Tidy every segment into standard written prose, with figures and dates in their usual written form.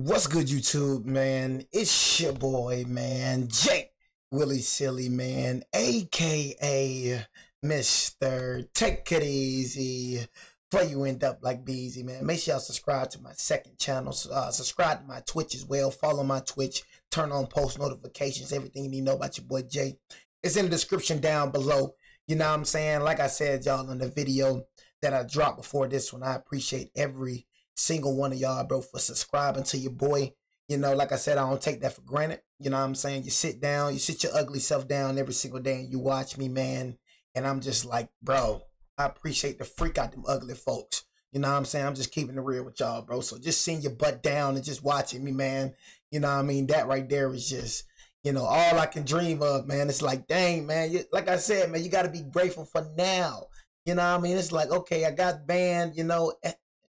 What's good, YouTube, man? It's your boy, man, Jake Willie Silly, man, aka Mr. Take It Easy before you end up like Beezy, man. Make sure y'all subscribe to my second channel. Subscribe to my Twitch as well. Follow my Twitch. Turn on post notifications. Everything you need to know about your boy Jay. It's in the description down below. You know what I'm saying? Like I said, y'all, in the video that I dropped before this one, I appreciate every single one of y'all, bro, for subscribing to your boy. You know, like I said, I don't take that for granted. You know what I'm saying? You sit down, you sit your ugly self down every single day and you watch me, man. And I'm just like, bro, I appreciate the freak out them ugly folks. You know what I'm saying? I'm just keeping it real with y'all, bro. So just sitting your butt down and just watching me, man. You know what I mean? That right there is just, you know, all I can dream of, man. It's like, dang, man. Like I said, man, you got to be grateful for now. You know what I mean? It's like, okay, I got banned, you know,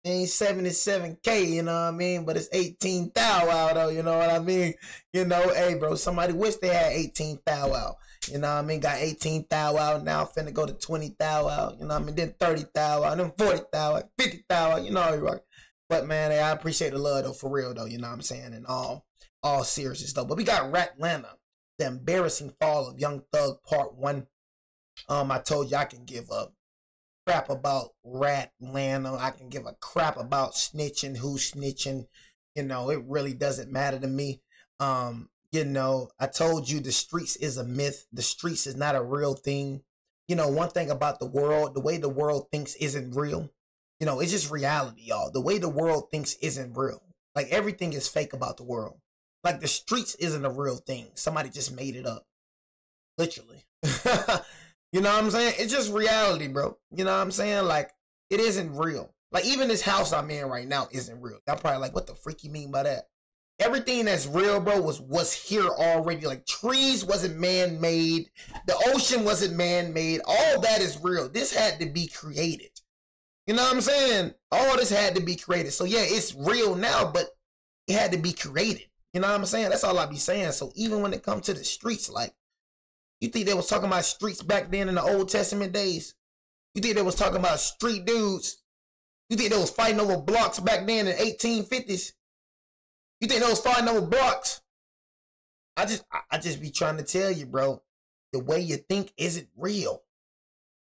ain't 77K, you know what I mean? But it's 18 thou out, though, you know what I mean? You know, hey, bro, somebody wish they had 18 thou out. You know what I mean? Got 18 thou out, now finna go to 20 thou out, you know what I mean? Then 30 thou out, then 40 thou out, 50 thou out, you know what I mean? But, man, hey, I appreciate the love, though, for real, though, you know what I'm saying? And all seriousness, though. But we got RATLANTA, the embarrassing fall of Young Thug, part 1. I told you I can give up crap about RATLANTA. I can give a crap about snitching, who's snitching. You know, it really doesn't matter to me. You know, I told you the streets is a myth. The streets is not a real thing. You know, one thing about the world, the way the world thinks isn't real. You know, it's just reality, y'all. The way the world thinks isn't real. Like, everything is fake about the world. Like, the streets isn't a real thing. Somebody just made it up. Literally. You know what I'm saying? It's just reality, bro. You know what I'm saying? Like, it isn't real. Like, even this house I'm in right now isn't real. Y'all probably like, what the freak you mean by that? Everything that's real, bro, was here already. Like, trees wasn't man-made. The ocean wasn't man-made. All that is real. This had to be created. You know what I'm saying? All this had to be created. So, yeah, it's real now, but it had to be created. You know what I'm saying? That's all I be saying. So, even when it comes to the streets, like, you think they was talking about streets back then in the Old Testament days? You think they was talking about street dudes? You think they was fighting over blocks back then in the 1850s? You think they was fighting over blocks? I just be trying to tell you, bro, the way you think isn't real.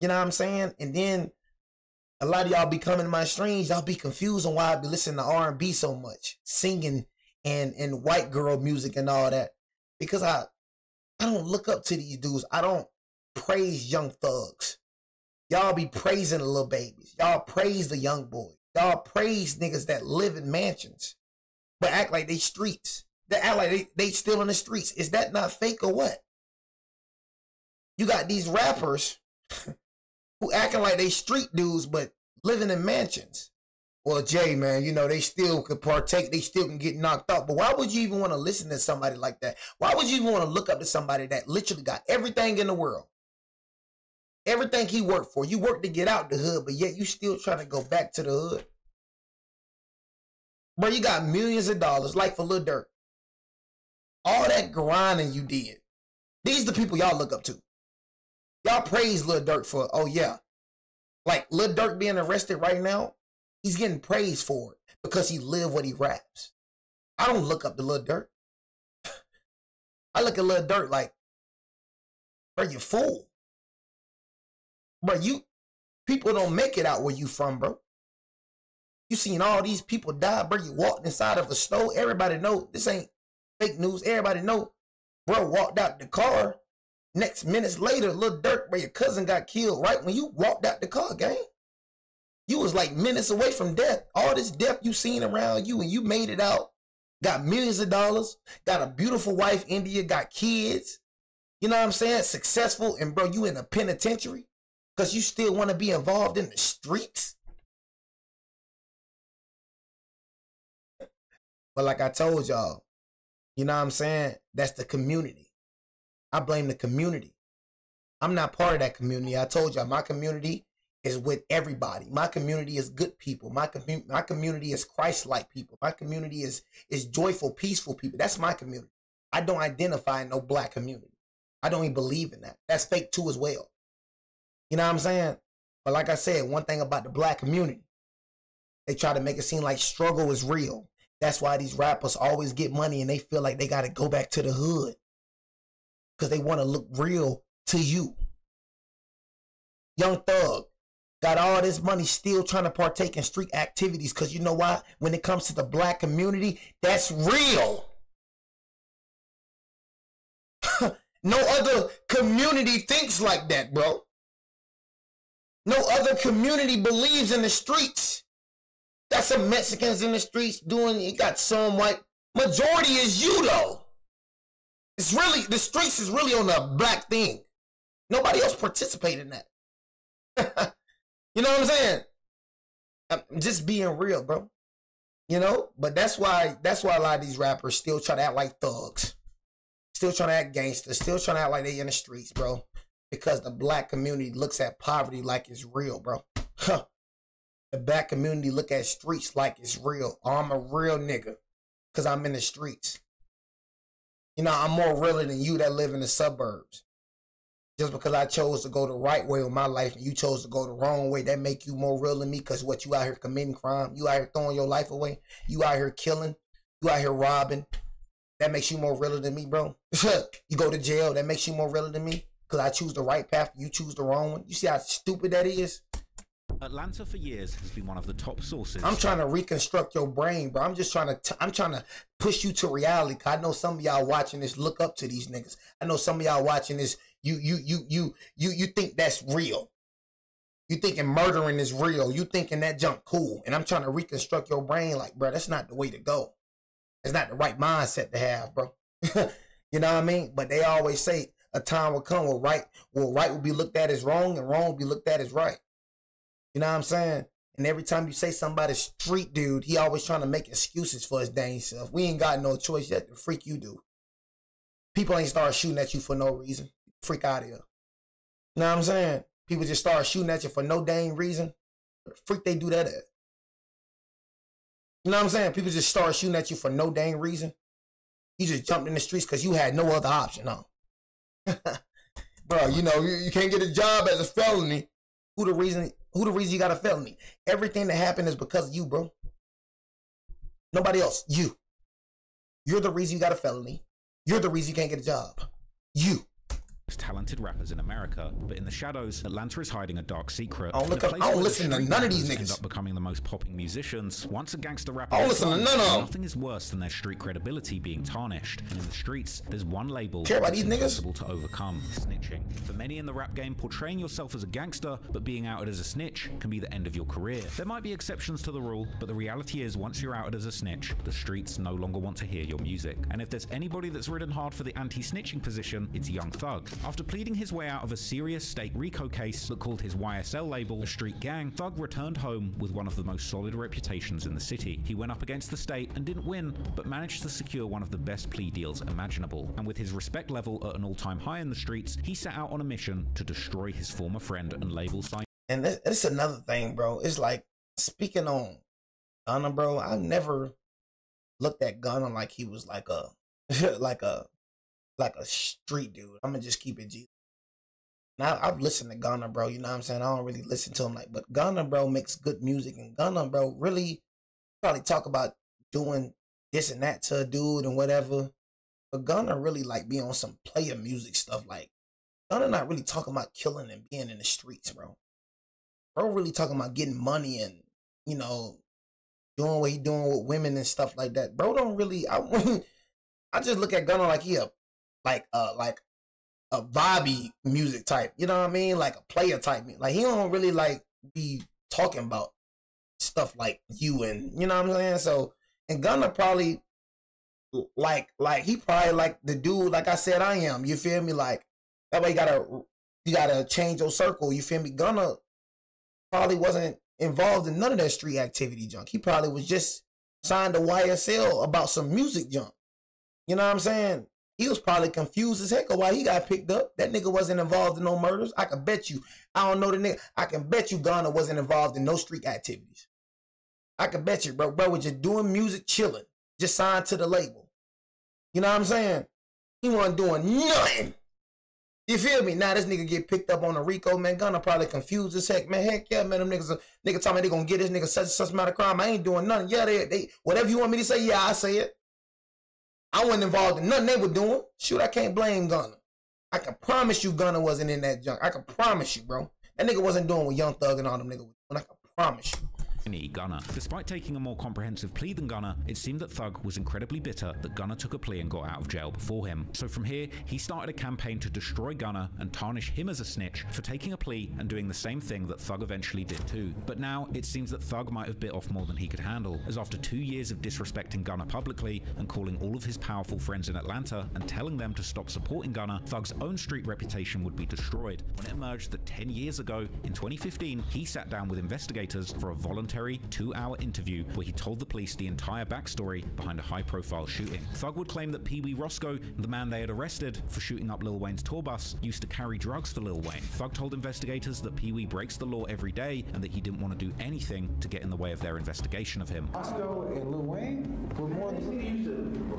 You know what I'm saying? And then a lot of y'all be coming to my streams, y'all be confused on why I be listening to R&B so much, singing and white girl music and all that. Because I don't look up to these dudes. I don't praise young thugs. Y'all be praising the little babies. Y'all praise the young boys. Y'all praise niggas that live in mansions, but act like they streets. They act like they still in the streets. Is that not fake or what? You got these rappers who acting like they street dudes, but living in mansions. Well, Jay, man, you know, they still could partake. They still can get knocked out. But why would you even want to listen to somebody like that? Why would you even want to look up to somebody that literally got everything in the world? Everything he worked for. You worked to get out the hood, but yet you still trying to go back to the hood. Bro, you got millions of dollars, like for Lil Durk. All that grinding you did. These are the people y'all look up to. Y'all praise Lil Durk for, oh yeah. Like Lil Durk being arrested right now, he's getting praised for it because he lived what he raps. I don't look up to Lil Durk. I look at Lil Durk like, bro, you fool. Bro, people don't make it out where you from, bro. You seen all these people die, bro. You walked inside of a store. Everybody know this ain't fake news. Everybody know, bro, walked out the car. Next minutes later, Lil Durk, bro, your cousin got killed right when you walked out the car, gang. You was like minutes away from death. All this death you seen around you and you made it out. Got millions of dollars. Got a beautiful wife, India. Got kids. You know what I'm saying? Successful. And bro, you in a penitentiary because you still want to be involved in the streets. But like I told y'all, you know what I'm saying? That's the community. I blame the community. I'm not part of that community. I told y'all my community is with everybody. My community is good people. My community is Christ-like people. My community is joyful, peaceful people. That's my community. I don't identify in no black community. I don't even believe in that. That's fake too as well. You know what I'm saying? But like I said, one thing about the black community, they try to make it seem like struggle is real. That's why these rappers always get money and they feel like they got to go back to the hood because they want to look real to you. Young Thug got all this money still trying to partake in street activities because you know why? When it comes to the black community, that's real. No other community thinks like that, bro. No other community believes in the streets. Got some Mexicans in the streets doing, you got some white. Majority is you, though. It's really, the streets is really on a black thing. Nobody else participate in that. You know what I'm saying? I'm just being real, bro. You know? But that's why a lot of these rappers still try to act like thugs. Still trying to act gangsters. Still trying to act like they in the streets, bro. Because the black community looks at poverty like it's real, bro. The black community look at streets like it's real. Oh, I'm a real nigga because I'm in the streets. You know, I'm more realer than you that live in the suburbs. Just because I chose to go the right way with my life and you chose to go the wrong way, that make you more real than me because what, you out here committing crime? You out here throwing your life away? You out here killing? You out here robbing? That makes you more realer than me, bro. You go to jail, that makes you more realer than me because I choose the right path, you choose the wrong one. You see how stupid that is? Atlanta for years has been one of the top sources. I'm trying to reconstruct your brain, bro. I'm trying to push you to reality. Cause I know some of y'all watching this look up to these niggas. I know some of y'all watching this. You think that's real. You thinking murdering is real. You thinking that junk cool. And I'm trying to reconstruct your brain, like, bro, that's not the way to go. It's not the right mindset to have, bro. You know what I mean? But they always say a time will come where right will be looked at as wrong and wrong will be looked at as right. You know what I'm saying? And every time you say somebody's street dude, he always trying to make excuses for his dang self. We ain't got no choice yet. The freak you do. People ain't start shooting at you for no reason. Freak out of here. You know what I'm saying? People just start shooting at you for no dang reason. The freak they do that at? You know what I'm saying? People just start shooting at you for no dang reason. You just jumped in the streets because you had no other option, huh? Bro, you know, you can't get a job as a felony. Who the reason you got a felony? Everything that happened is because of you, bro. Nobody else. You. You're the reason you got a felony. You're the reason you can't get a job. You. Talented rappers in America, but in the shadows, Atlanta is hiding a dark secret. I don't listen to none of these niggas. End up becoming the most popping musicians. Once a gangster rapper, I don't listen to none of them. Nothing is worse than their street credibility being tarnished. And in the streets, there's one label care about that's these niggas? impossible to overcome: snitching. For many in the rap game, portraying yourself as a gangster but being outed as a snitch can be the end of your career. There might be exceptions to the rule, but the reality is, once you're outed as a snitch, the streets no longer want to hear your music. And if there's anybody that's ridden hard for the anti-snitching position, it's Young Thug. After pleading his way out of a serious state RICO case that called his YSL label a street gang, Thug returned home with one of the most solid reputations in the city. He went up against the state and didn't win, but managed to secure one of the best plea deals imaginable. And with his respect level at an all-time high in the streets, he set out on a mission to destroy his former friend and label sign. And that's another thing, bro. It's like, speaking on Gunna, bro, I never looked at Gunna like he was like a like a street dude. I'm gonna just keep it G. Now I've listened to Gunna, bro. You know what I'm saying? I don't really listen to him like, but Gunna, bro, makes good music, and Gunna, bro, really probably talk about doing this and that to a dude and whatever. But Gunna really like be on some player music stuff. Like, Gunna not really talking about killing and being in the streets, bro. Bro really talking about getting money and, you know, doing what he doing with women and stuff like that. Bro don't really, I just look at Gunna like he like a vibey music type, you know what I mean? Like a player type. Like, he don't really like be talking about stuff like you and, you know what I'm saying? So, and Gunna probably like he probably like the dude, like I said, I am, you feel me? Like, that way you gotta change your circle, you feel me? Gunna probably wasn't involved in none of that street activity junk. He probably was just signed to YSL about some music junk. You know what I'm saying? He was probably confused as heck of why he got picked up. That nigga wasn't involved in no murders. I can bet you. I don't know the nigga. I can bet you Gunna wasn't involved in no street activities. I can bet you, bro. Bro was just doing music, chilling. Just signed to the label. You know what I'm saying? He wasn't doing nothing. You feel me? Now this nigga get picked up on a Rico, man. Gunna probably confused as heck, man. Heck yeah, man. Them nigga telling me they gonna get this nigga such amount of crime. I ain't doing nothing. Yeah, they whatever you want me to say, yeah, I say it. I wasn't involved in nothing they were doing. Shoot, I can't blame Gunna. I can promise you Gunna wasn't in that junk. I can promise you, bro. That nigga wasn't doing what Young Thug and all them niggas were doing. I can promise you. Gunna. Despite taking a more comprehensive plea than Gunna, it seemed that Thug was incredibly bitter that Gunna took a plea and got out of jail before him. So from here, he started a campaign to destroy Gunna and tarnish him as a snitch for taking a plea and doing the same thing that Thug eventually did too. But now, it seems that Thug might have bit off more than he could handle, as after 2 years of disrespecting Gunna publicly and calling all of his powerful friends in Atlanta and telling them to stop supporting Gunna, Thug's own street reputation would be destroyed when it emerged that 10 years ago, in 2015, he sat down with investigators for a voluntary 2-hour interview where he told the police the entire backstory behind a high-profile shooting. Thug would claim that Pee Wee Roscoe, the man they had arrested for shooting up Lil Wayne's tour bus, used to carry drugs for Lil Wayne. Thug told investigators that Pee Wee breaks the law every day and that he didn't want to do anything to get in the way of their investigation of him. Roscoe and Lil Wayne were more than... This nigga used to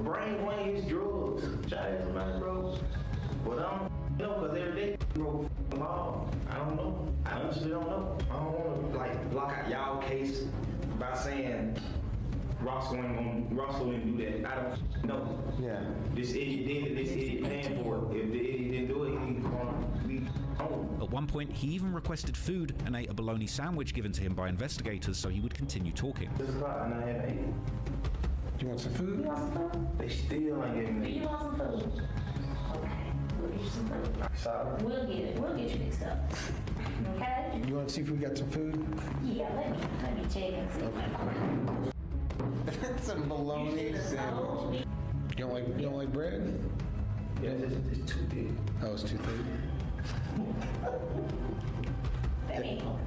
bring Wayne's drugs. Shout out to my bro. But I don't know, because every day, bro, law. I don't know. I honestly don't know. I don't want to, like, block out y'all case by saying Roscoe didn't do that. I don't know. Yeah. This idiot did it. This idiot paying for it. If the idiot didn't do it, he can leave home. At one point, he even requested food and ate a bologna sandwich given to him by investigators so he would continue talking. 6 o'clock and I have 8. You want some food? You want some food? They still ain't giving Do me. you want some food? Okay, we'll get you some food. Sorry. We'll get it. We'll get you mixed up. Okay? You want to see if we got some food? Yeah, let me check and see. Some bologna sandwich. You don't like bread? Yeah, it's too big. Oh, it's too big.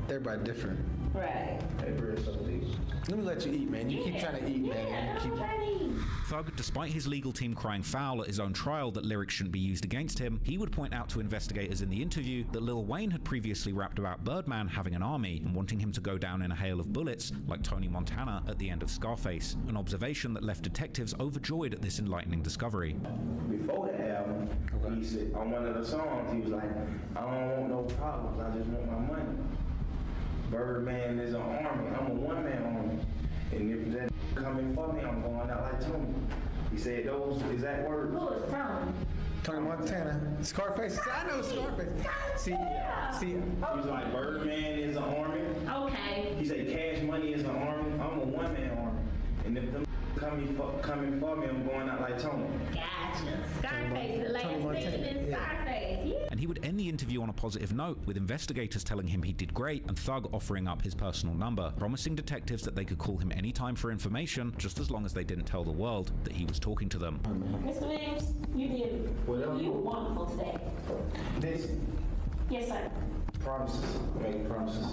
Everybody different. Right. That bread's so big. Let me let you eat, man. You keep trying to eat, man. Yeah, You keep... I'm trying to eat. Thug, despite his legal team crying foul at his own trial that lyrics shouldn't be used against him, he would point out to investigators in the interview that Lil Wayne had previously rapped about Birdman having an army and wanting him to go down in a hail of bullets like Tony Montana at the end of Scarface, an observation that left detectives overjoyed at this enlightening discovery. Before the album, he said on one of the songs, he was like, I don't want no problems, I just want my money. Birdman is an army, I'm a one-man army. And if that coming for me, I'm going out like Tony. He said those exact words. Who is Tony? Tony Montana. Scarface. I know Scarface. See. He was like, Birdman is an army. Okay. He said Cash Money is an army, I'm a one-man army. And if them coming for me, I'm going out like Tony. Gotcha. Scarface, the last station in Scarface. Yeah. And he would end the interview on a positive note, with investigators telling him he did great and Thug offering up his personal number, promising detectives that they could call him anytime for information, just as long as they didn't tell the world that he was talking to them. Mr. Williams, you were wonderful today. This Yes, sir. promises, make promises.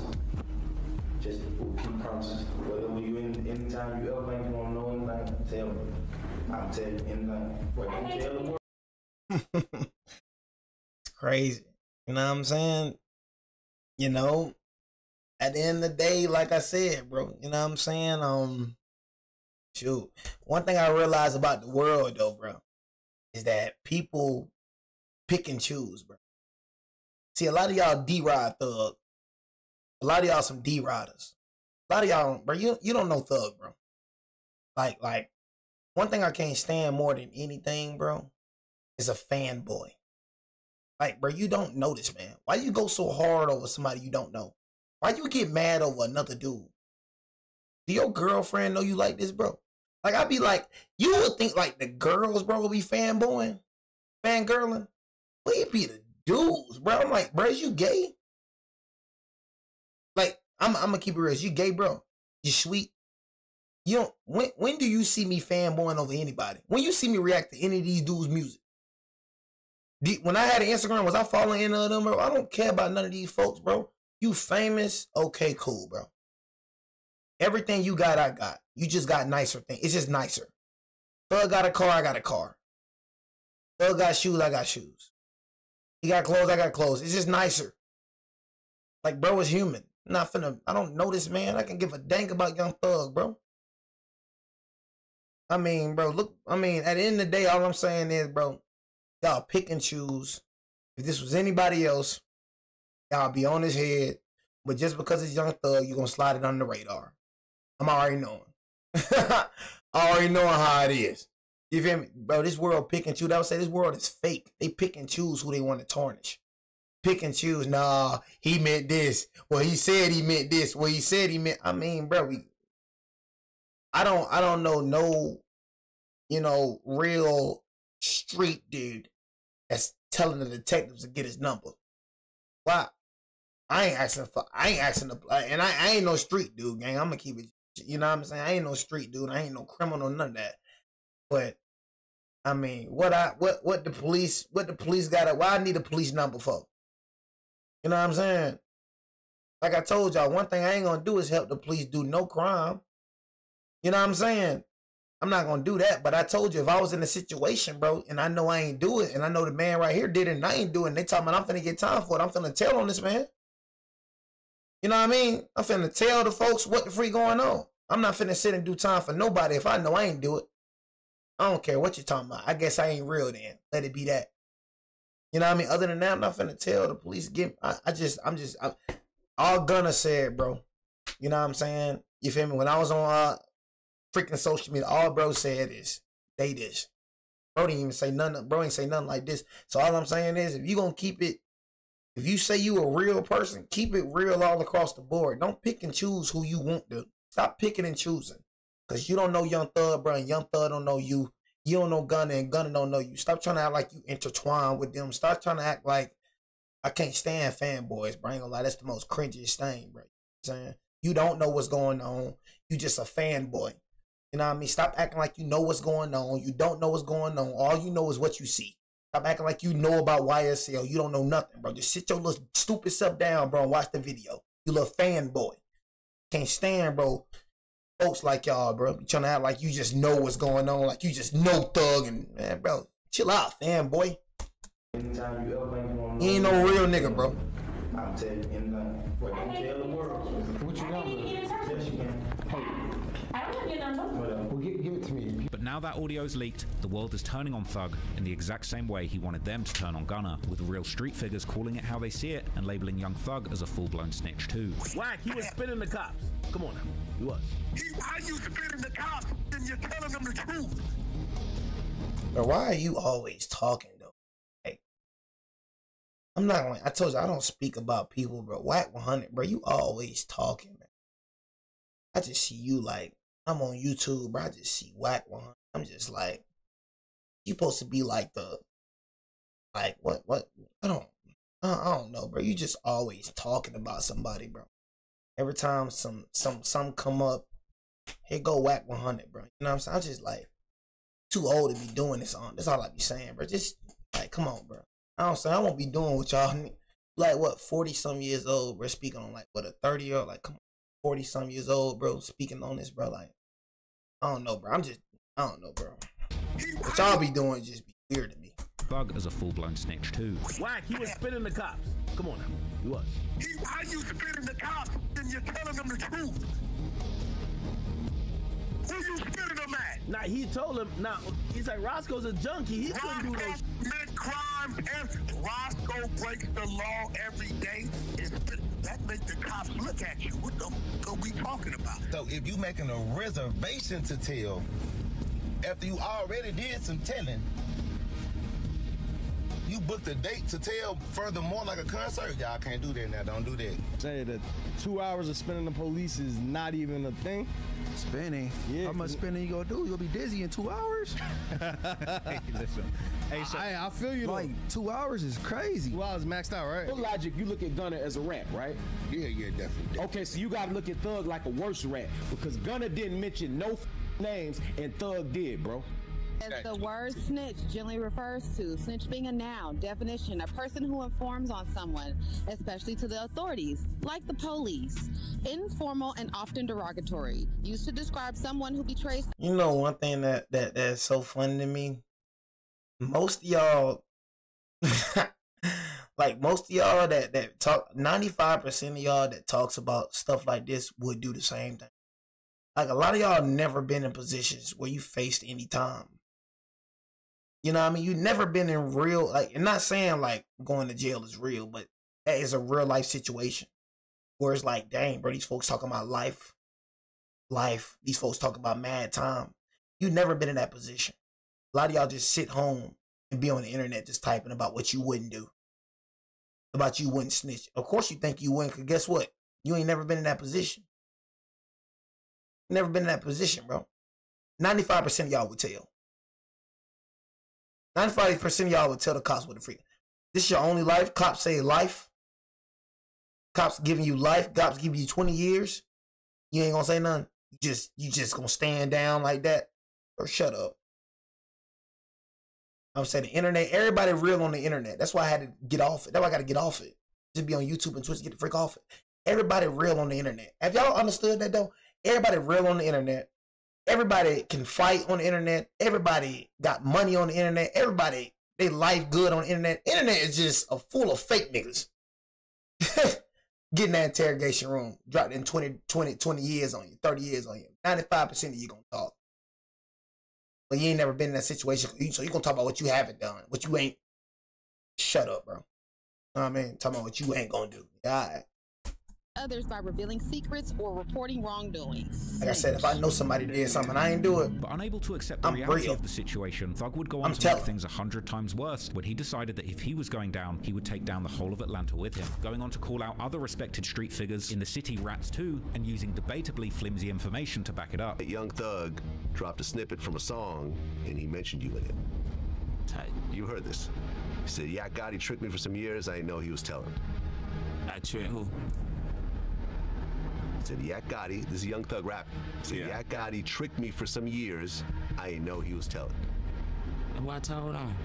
Just keep promises. Whether you anytime you ever ain't gonna know anything, tell me. I'll tell you anything. What you tell the world. It's crazy. You know what I'm saying? You know, at the end of the day, like I said, bro, you know what I'm saying? Shoot. One thing I realized about the world though, bro, is that people pick and choose, bro. See, a lot of y'all D-Rod Thug. A lot of y'all some D-Riders. A lot of y'all, bro, you don't know Thug, bro. Like, one thing I can't stand more than anything, bro, is a fanboy. Like, bro, you don't know this, man. Why you go so hard over somebody you don't know? Why you get mad over another dude? Do your girlfriend know you like this, bro? Like, I'd be like, you would think, like, the girls, bro, would be fanboying, fangirling. We be the dudes, bro. I'm like, bro, is you gay? Like, I'm gonna keep it real. Is you gay, bro? You sweet? You don't, when do you see me fanboying over anybody? When you see me react to any of these dudes' music? When I had an Instagram, was I following any of them, bro? I don't care about none of these folks, bro. You famous? Okay, cool, bro. Everything you got, I got. You just got nicer things. It's just nicer. Thug got a car, I got a car. Thug got shoes, I got shoes. He got clothes, I got clothes. It's just nicer. Like, bro is human. Not finna, I don't know this man. I can give a dang about Young Thug, bro. I mean, bro, look, I mean, at the end of the day, all I'm saying is, bro, y'all pick and choose. If this was anybody else, y'all be on his head. But just because it's Young Thug, you're going to slide it on the radar. I'm already knowing. Already knowing how it is. You feel me? Bro, this world pick and choose. I would say this world is fake. They pick and choose who they want to tarnish. Pick and choose. Nah, he meant this. Well, he said he meant this. Well, he said he meant. I mean, bro, I don't know no, real street dude that's telling the detectives to get his number. Why? I ain't asking, and I ain't no street dude, gang. I'm gonna keep it. You know what I'm saying? I ain't no street dude. I ain't no criminal, none of that. But I mean, what the police got? Why I need a police number for? You know what I'm saying? Like I told y'all, one thing I ain't gonna do is help the police do no crime. You know what I'm saying? I'm not gonna do that. But I told you, if I was in a situation, bro, and I know I ain't do it, and I know the man right here did it, and I ain't doing it, and they talking about I'm finna get time for it, I'm finna tell on this man. You know what I mean? I'm finna tell the folks what the freak going on. I'm not finna sit and do time for nobody if I know I ain't do it. I don't care what you're talking about. I guess I ain't real then. Let it be that. You know what I mean? Other than that, I'm not finna tell the police. I'm all Gunna said, bro. You know what I'm saying? You feel me? When I was on freaking social media, all bro said is, they this. Bro didn't even say nothing. Bro ain't say nothing like this. So all I'm saying is, if you gonna keep it, if you say you a real person, keep it real all across the board. Don't pick and choose who you want to. Stop picking and choosing. Because you don't know Young Thug, bro, and Young Thug don't know you. You don't know Gunna, and Gunna don't know you. Stop trying to act like you intertwined with them. Stop trying to act like, I can't stand fanboys, bro. I ain't gonna lie, that's the most cringiest thing, bro. You know what I'm saying? You don't know what's going on. You just a fanboy. You know what I mean? Stop acting like you know what's going on. You don't know what's going on. All you know is what you see. Stop acting like you know about YSL. You don't know nothing, bro. Just sit your little stupid self down, bro, and watch the video. You little fanboy. Can't stand, bro, folks like y'all, bro. You trying to act like you just know what's going on, like you just know Thug, and man, bro, chill out, fanboy. Anytime you ever ain't gonna He ain't no real nigga, bro. I'll tell you anything. What you tell the world. What you number? Yes, you can. I don't have your number. Well, give it to me. But now that audio's leaked, the world is turning on Thug in the exact same way he wanted them to turn on Gunna, with real street figures calling it how they see it and labeling Young Thug as a full-blown snitch too. Whack, he was spitting the cops. Come on now, he was. Why you spitting the cops and you're telling them the truth? But why are you always talking, though? Hey, I'm not going, I told you, I don't speak about people, bro. Whack 100, bro, you always talking, man. I just see you like, I'm on YouTube, bro. I just see Whack 100. I'm just like, you supposed to be like the, like, what? I don't know, bro. You just always talking about somebody, bro. Every time some come up, here go Whack 100, bro. You know what I'm saying? I'm just like, too old to be doing this on. That's all I be saying, bro. Just, like, come on, bro. I don't say I won't be doing what y'all, like, what, 40-some years old, bro, speaking on, like, what, a 30-year-old, like, come on, 40-some years old, bro, speaking on this, bro, like, I don't know, bro. I don't know, bro. What y'all be doing just be weird to me. Thug as a full-blown snitch too. Whack, he was spitting the cops. Come on now, he was. Why you spitting the cops and you're telling them the truth? Who you spitting them at? Nah, he told him, he's like, Roscoe's a junkie. He couldn't do no Roscoe commit crimes and Roscoe breaks the law every day. That makes the cops look at you. What the fuck are we talking about? So if you making a reservation to tell, after you already did some telling, you booked a date to tell furthermore like a concert, y'all can't do that now. Don't do that. Say that 2 hours of spending the police is not even a thing. Spinning? Yeah. How much spinning you gonna do? You'll be dizzy in 2 hours? Hey, listen. Hey, so I feel you. Like, 2 hours is crazy. 2 hours maxed out, right? Your logic, you look at Gunna as a rat, right? Yeah, definitely. Okay, so you gotta look at Thug like a worse rat, because Gunna didn't mention no names and Thug did, bro. As the word snitch generally refers to, snitch being a noun, definition, a person who informs on someone, especially to the authorities, like the police. Informal and often derogatory, used to describe someone who betrays. You know, one thing that's so funny to me, most of y'all, like most of y'all that talk, 95% of y'all that talks about stuff like this would do the same thing. Like a lot of y'all never been in positions where you faced any time. You know what I mean? You never been in real, like, I'm not saying like going to jail is real, but that is a real life situation where it's like, dang, bro, these folks talking about life. These folks talking about mad time. You never been in that position. A lot of y'all just sit home and be on the internet just typing about what you wouldn't do. About you wouldn't snitch. Of course you think you wouldn't, because guess what? You ain't never been in that position. Never been in that position, bro. 95% of y'all would tell. 95% of y'all would tell the cops what the freak. This is your only life. Cops say life. Cops giving you life. Cops giving you 20 years. You ain't gonna say nothing. You just gonna stand down like that? Or shut up. I'm saying the internet, everybody real on the internet. That's why I had to get off it. That's why I got to get off it. Just be on YouTube and Twitch to get the freak off it. Everybody real on the internet. Have y'all understood that though? Everybody real on the internet. Everybody can fight on the internet. Everybody got money on the internet. Everybody, they life good on the internet. Internet is just full of fake niggas. Get in that interrogation room. Dropped in 20 years on you, 30 years on you. 95% of you gonna talk. But you ain't never been in that situation. So you gonna talk about what you haven't done. What you ain't. Shut up, bro. You know what I mean? Talking about what you ain't gonna do. All right. Others by revealing secrets or reporting wrongdoings. Like I said, if I know somebody did something, I ain't do it. But unable to accept the reality of the situation, Thug would go on to make things 100 times worse when he decided that if he was going down, he would take down the whole of Atlanta with him, going on to call out other respected street figures in the city rats too, and using debatably flimsy information to back it up. Young Thug dropped a snippet from a song, and he mentioned you in it. Tight. You heard this. He said, yeah, God, he tricked me for some years. I didn't know he was telling. I tricked who? Said Yak Gotti, this is Young Thug rap. Said Yak Gotti tricked me for some years. I didn't know he was telling. And why told on?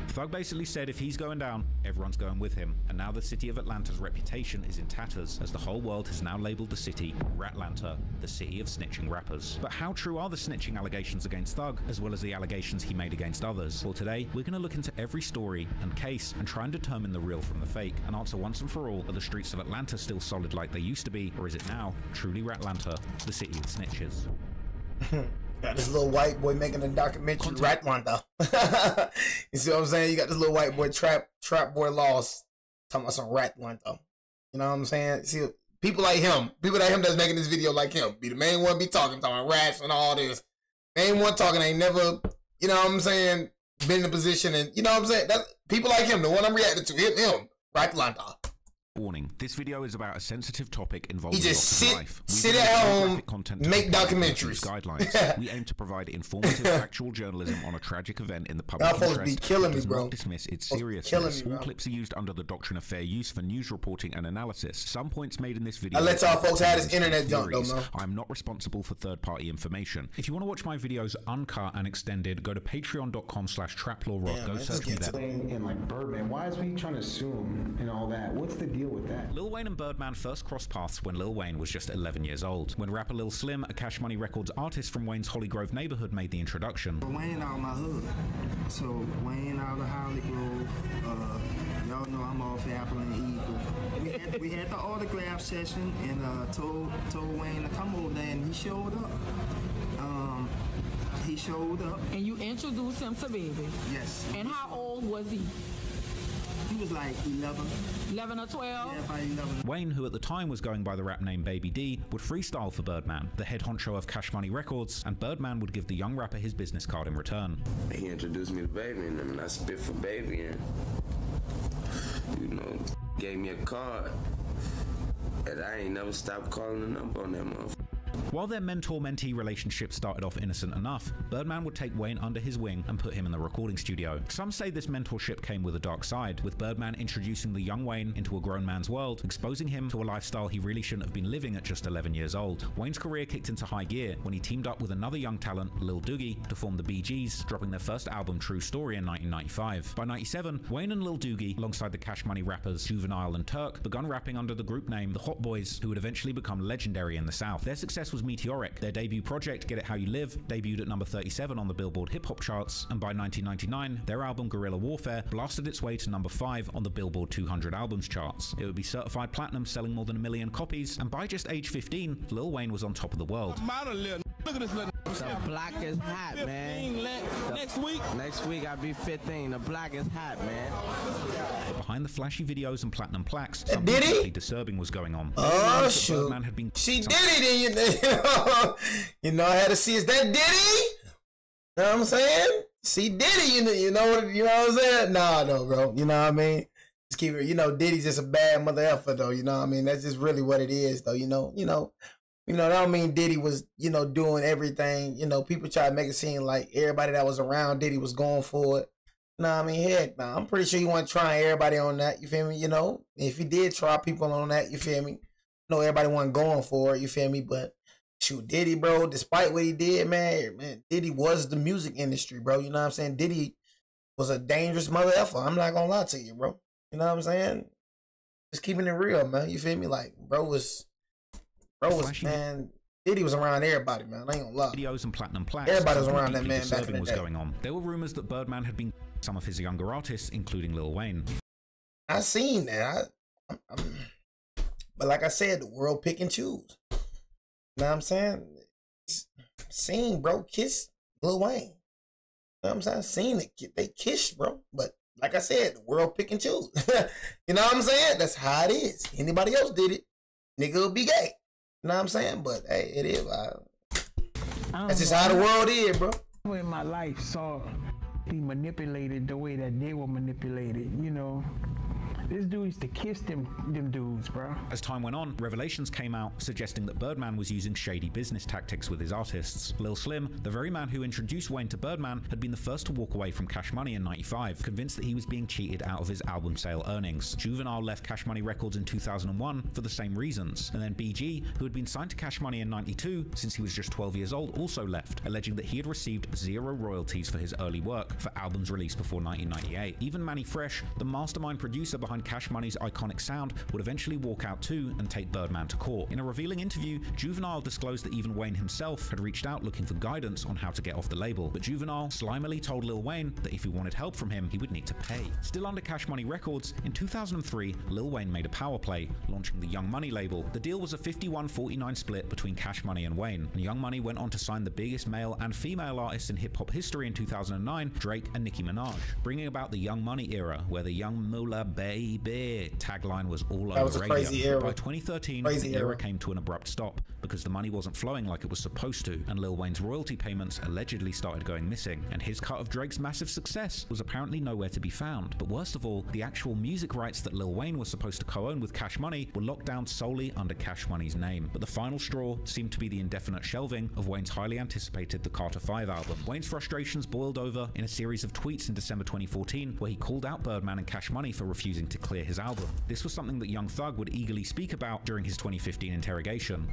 Thug basically said if he's going down, everyone's going with him. And now the city of Atlanta's reputation is in tatters, as the whole world has now labeled the city RATLANTA, the city of snitching rappers. But how true are the snitching allegations against Thug, as well as the allegations he made against others? Well, today, we're going to look into every story and case and try and determine the real from the fake, and answer once and for all, are the streets of Atlanta still solid like they used to be, or is it now truly RATLANTA, the city of snitches? Got this little white boy making a documentary, RATLANTA. You see what I'm saying? You got this little white boy, trap boy lost, talking about some RATLANTA. You know what I'm saying? See, people like him that's making this video like him, be the main one be talking about rats and all this. Main one talking ain't never, you know what I'm saying, been in a position, and you know what I'm saying? That's people like him, the one I'm reacting to, him, RATLANTA. Warning, this video is about a sensitive topic involving life. Sit at home, make documentaries. Guidelines. We aim to provide informative, factual journalism on a tragic event in the public interest. Y'all folks be killing me, bro. Not dismiss its seriousness. All clips are used under the doctrine of fair use for news reporting and analysis. Some points made in this video. I let y'all folks have this internet junk, though, man. I'm not responsible for third-party information. If you want to watch my videos uncut and extended, go to patreon.com/traplawrock. Go search me there. And like Birdman, why is we trying to sue him and all that? What's the deal with that? Lil Wayne and Birdman first crossed paths when Lil Wayne was just 11 years old, when rapper Lil Slim, a Cash Money Records artist from Wayne's Holly Grove neighborhood, made the introduction. Wayne out of my hood, so Wayne out of Holly Grove, y'all know I'm off Apple and Eagle. We had the autograph session and told Wayne to come over there, and he showed up. He showed up. And you introduced him to Baby? Yes. And how old was he? He was like 11. 11 or 12? Yeah, about 11. Wayne, who at the time was going by the rap name Baby D, would freestyle for Birdman, the head honcho of Cash Money Records, and Birdman would give the young rapper his business card in return. He introduced me to Baby, and I spit for Baby, and, you know, gave me a card, and I ain't never stopped calling the number on that motherfucker. While their mentor-mentee relationship started off innocent enough, Birdman would take Wayne under his wing and put him in the recording studio. Some say this mentorship came with a dark side, with Birdman introducing the young Wayne into a grown man's world, exposing him to a lifestyle he really shouldn't have been living at just 11 years old. Wayne's career kicked into high gear when he teamed up with another young talent, Lil Doogie, to form the Bee Gees, dropping their first album True Story in 1995. By 97, Wayne and Lil Doogie, alongside the Cash Money rappers Juvenile and Turk, begun rapping under the group name The Hot Boys, who would eventually become legendary in the South. Their success was meteoric. Their debut project, Get It How You Live, debuted at number 37 on the Billboard Hip Hop charts, and by 1999, their album Guerrilla Warfare blasted its way to number 5 on the Billboard 200 albums charts. It would be certified platinum, selling more than 1 million copies, and by just age 15, Lil Wayne was on top of the world. Look at this little The block is hot, man. Next week? Next week I'll be 15. The block is hot, man. But behind the flashy videos and platinum plaques, Did something he? deeply disturbing was going on. Oh shoot! Birdman had been She did it, then you know I had to see. Is that Diddy? You know what I'm saying? See Diddy, you know what I'm saying? Nah, no, bro. You know what I mean? Just keep it. You know, Diddy's just a bad mother effer, though. You know what I mean? That's just really what it is, though. You know. That don't mean Diddy was, doing everything. You know, people try to make it seem like everybody that was around Diddy was going for it. No, I mean, heck, no. I'm pretty sure you want to try everybody on that. You feel me? You know, if you did try people on that, you feel me? No, everybody wasn't going for it. You feel me? But shoot, Diddy, bro. Despite what he did, man, Diddy was the music industry, bro. You know what I'm saying? Diddy was a dangerous mother effer. I'm not gonna lie to you, bro. You know what I'm saying? Just keeping it real, man. You feel me? Like, bro was, man. Diddy was around everybody, man. I ain't gonna lie. Videos and platinum plaques. Everybody was around that man back in the was day. going on. There were rumors that Birdman had been some of his younger artists, including Lil Wayne. I seen that. But like I said, the world pick and choose. You know what I'm saying? Seen, bro, kiss Lil Wayne. You know what I'm saying? Seen it. They kissed, bro. But like I said, the world pick and choose. You know what I'm saying? That's how it is. Anybody else did it, nigga will be gay. You know what I'm saying? But hey, it is. That's just how the world is, bro. In my life saw be manipulated the way that they were manipulated, you know. This dude used to kiss them dudes, bro. As time went on, revelations came out suggesting that Birdman was using shady business tactics with his artists. Lil Slim, the very man who introduced Wayne to Birdman, had been the first to walk away from Cash Money in '95, convinced that he was being cheated out of his album sale earnings. Juvenile left Cash Money Records in 2001 for the same reasons, and then BG, who had been signed to Cash Money in '92 since he was just 12 years old, also left, alleging that he had received zero royalties for his early work for albums released before 1998. Even Manny Fresh, the mastermind producer behind Cash Money's iconic sound, would eventually walk out too and take Birdman to court. In a revealing interview, Juvenile disclosed that even Wayne himself had reached out looking for guidance on how to get off the label, but Juvenile slimily told Lil Wayne that if he wanted help from him, he would need to pay. Still under Cash Money Records, in 2003, Lil Wayne made a power play, launching the Young Money label. The deal was a 51-49 split between Cash Money and Wayne, and Young Money went on to sign the biggest male and female artists in hip-hop history in 2009, Drake and Nicki Minaj, bringing about the Young Money era, where the Young Moolah Baby tagline was all over was a radio. crazy era. By 2013, Crazy the era era. came to an abrupt stop because the money wasn't flowing like it was supposed to, and Lil Wayne's royalty payments allegedly started going missing, and his cut of Drake's massive success was apparently nowhere to be found. But worst of all, the actual music rights that Lil Wayne was supposed to co-own with Cash Money were locked down solely under Cash Money's name. But the final straw seemed to be the indefinite shelving of Wayne's highly anticipated The Carter 5 album. Wayne's frustrations boiled over in a series of tweets in December 2014, where he called out Birdman and Cash Money for refusing to clear his album. This was something that Young Thug would eagerly speak about during his 2015 interrogation.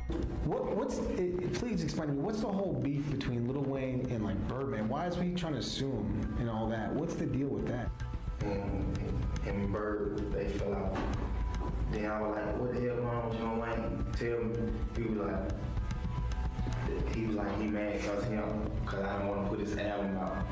Please explain to me, what's the whole beef between Lil Wayne and like Birdman? Why is he trying to sue him and all that? What's the deal with that? Him and Bird, they fell out. Then I was like, what the hell wrong with Lil Wayne? Tell me. He was like, he mad because I don't want to put his album out.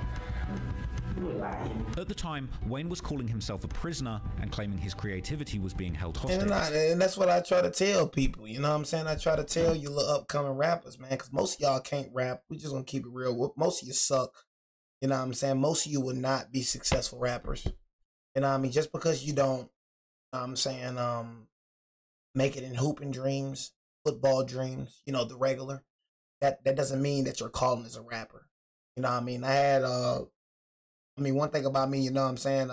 At the time, Wayne was calling himself a prisoner and claiming his creativity was being held hostage. And that's what I try to tell people. You know what I'm saying? I try to tell you little upcoming rappers, man, because most of y'all can't rap. We just gonna keep it real. Most of you suck. You know what I'm saying? Most of you will not be successful rappers. You know what I mean? Just because you don't, you know what I'm saying, make it in hooping dreams, football dreams, you know, the regular, that doesn't mean that your calling is a rapper. You know what I mean? One thing about me, you know what I'm saying,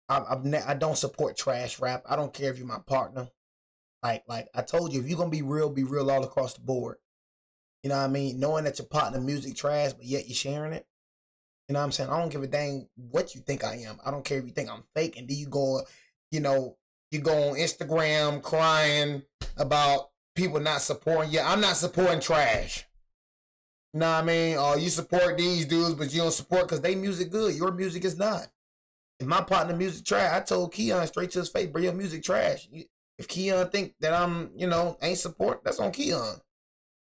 I don't support trash rap. I don't care if you're my partner. Like I told you, if you're going to be real all across the board. You know what I mean? Knowing that your partner music trash, but yet you're sharing it. You know what I'm saying? I don't give a dang what you think I am. I don't care if you think I'm fake. And then you go, you know, you go on Instagram crying about people not supporting you. I'm not supporting trash. You know what I mean? Oh, you support these dudes, but you don't support because they music good. Your music is not. If my partner music trash, I told Keon straight to his face, bro, your music trash. If Keon think that I'm, you know, ain't support, that's on Keon.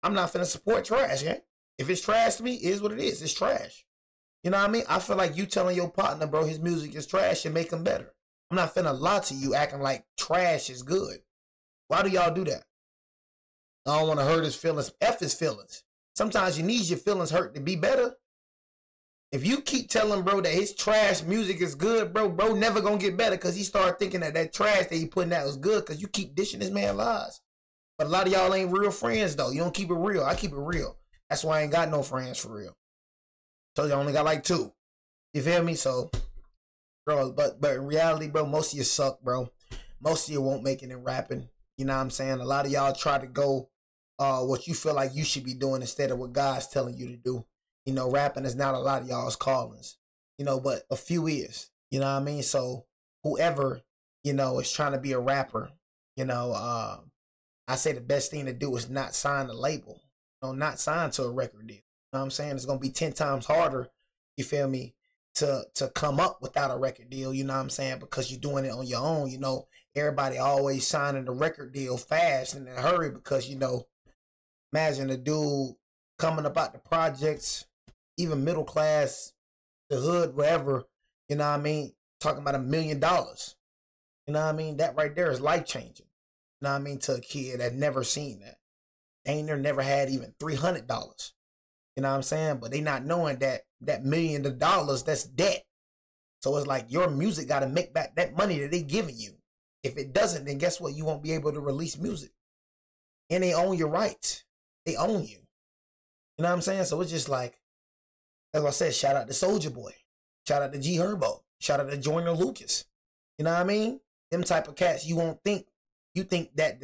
I'm not finna support trash, yeah? If it's trash to me, it is what it is. It's trash. You know what I mean? I feel like you telling your partner, bro, his music is trash and make him better. I'm not finna lie to you acting like trash is good. Why do y'all do that? I don't want to hurt his feelings. F his feelings. Sometimes you need your feelings hurt to be better. If you keep telling bro that his trash music is good, bro never gonna get better because he started thinking that trash that he putting out was good because you keep dishing this man lies. But a lot of y'all ain't real friends though. You don't keep it real. I keep it real. That's why I ain't got no friends for real. So you only got like 2. You feel me? So, bro, but in reality, bro, most of you suck, bro. Most of you won't make it in rapping. You know what I'm saying? A lot of y'all try to go what you feel like you should be doing instead of what God's telling you to do. You know, rapping is not a lot of y'all's callings, you know, but a few is, you know what I mean? So whoever, you know, is trying to be a rapper, you know, I say the best thing to do is not sign a label, you know, not sign to a record deal. You know what I'm saying? It's going to be 10 times harder, you feel me, to come up without a record deal, you know what I'm saying? Because you're doing it on your own, you know, everybody always signing the record deal fast and in a hurry because, you know, imagine a dude coming up out the projects, even middle class, the hood, wherever, you know what I mean? Talking about $1 million. You know what I mean? That right there is life changing. You know what I mean? To a kid that never seen that. They ain't never had even $300. You know what I'm saying? But they not knowing that $1 million, that's debt. So it's like your music got to make back that money that they giving you. If it doesn't, then guess what? You won't be able to release music. And they own your rights. They own you. You know what I'm saying? So it's just like, as I said, shout out to Soulja Boy. Shout out to G Herbo. Shout out to Joyner Lucas. You know what I mean? Them type of cats, you won't think. You think that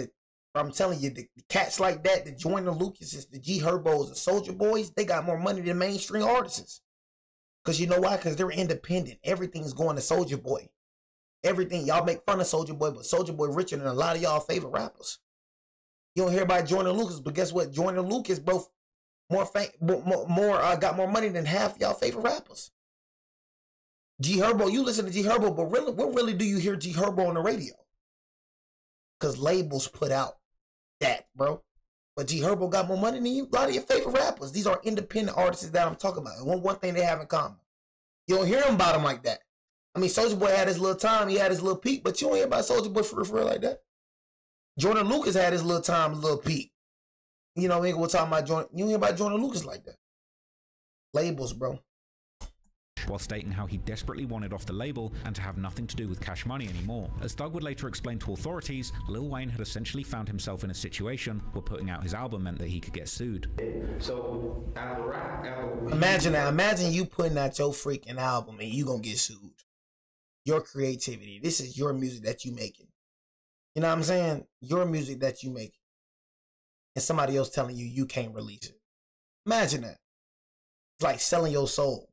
I'm telling you, the cats like that, the Joyner Lucases, the G Herbos, the Soulja Boys, they got more money than mainstream artists. Because you know why? Because they're independent. Everything's going to Soulja Boy. Everything. Y'all make fun of Soulja Boy, but Soulja Boy richer than a lot of y'all favorite rappers. You don't hear about Joyner Lucas, but guess what? Joyner Lucas, bro, got more money than half y'all favorite rappers. G Herbo, you listen to G Herbo, but really, what really do you hear G Herbo on the radio? Because labels put out that, bro. But G Herbo got more money than a lot of your favorite rappers. These are independent artists that I'm talking about. And one thing they have in common. You don't hear them about them like that. I mean, Soulja Boy had his little time, he had his little peak, but you don't hear about Soulja Boy for real like that. Joyner Lucas had his little time, little peak. You know, we're talking about Joyner. You don't hear about Joyner Lucas like that. Labels, bro. While stating how he desperately wanted off the label and to have nothing to do with Cash Money anymore. As Thug would later explain to authorities, Lil Wayne had essentially found himself in a situation where putting out his album meant that he could get sued. So, imagine that. Imagine you putting out your freaking album and you gonna get sued. Your creativity. This is your music that you making. You know what I'm saying? Your music that you making. And somebody else telling you you can't release it. Imagine that. It's like selling your soul.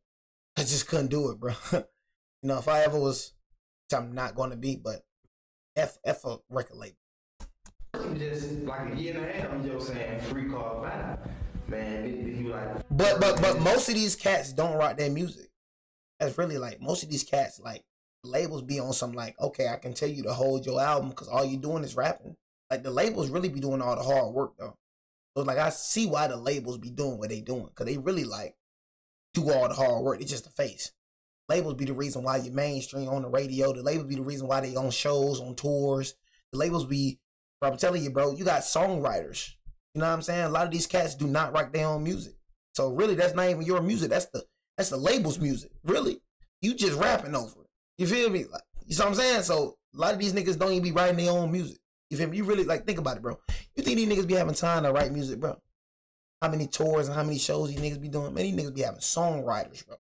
I just couldn't do it, bro. You know, if I ever was, which I'm not going to be, but F a record label. Just like a year and a half, I'm just saying free call back. Man, he was like. But most of these cats don't rock their music. That's really like, most of these cats, like, labels be on some like, okay, I can tell you to hold your album because all you doing is rapping. Like, the labels really be doing all the hard work, though. So, like, I see why the labels be doing what they doing because they really, like, do all the hard work. It's just the face. Labels be the reason why you're mainstream on the radio. The labels be the reason why they on shows, on tours. The labels be, bro, I'm telling you, bro, you got songwriters. You know what I'm saying? A lot of these cats do not write their own music. So really, that's not even your music. That's the label's music. Really. You just rapping over it. You feel me? Like, you know what I'm saying? So a lot of these niggas don't even be writing their own music. You feel me? You really, like, think about it, bro. You think these niggas be having time to write music, bro? How many tours and how many shows these niggas be doing? Man, these niggas be having songwriters, bro.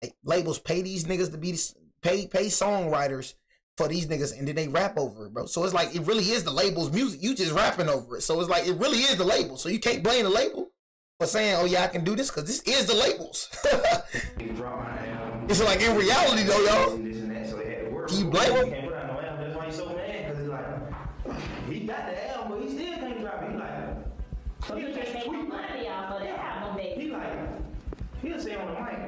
Like, labels pay these niggas to be pay songwriters for these niggas, and then they rap over it, bro. So it's like, it really is the label's music. You just rapping over it. So it's like, it really is the label. So you can't blame the label for saying, oh yeah, I can do this, because this is the labels. It's like, in reality though, y'all, can you blame him? That's why he's so mad, because it's like, he got the album, but he still can't drop it. He like, so you can't make money off of that album, baby. He like, he'll say on the mic,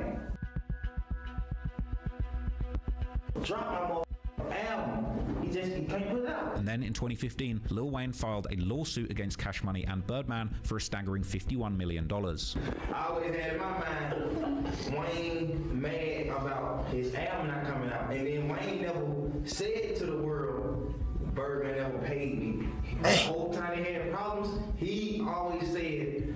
drop my album. He can't put it out. And then in 2015, Lil Wayne filed a lawsuit against Cash Money and Birdman for a staggering $51 million. I always had in my mind, Wayne mad about his album not coming out. And then Wayne never said to the world, Birdman never paid me. The whole time he had problems, he always said,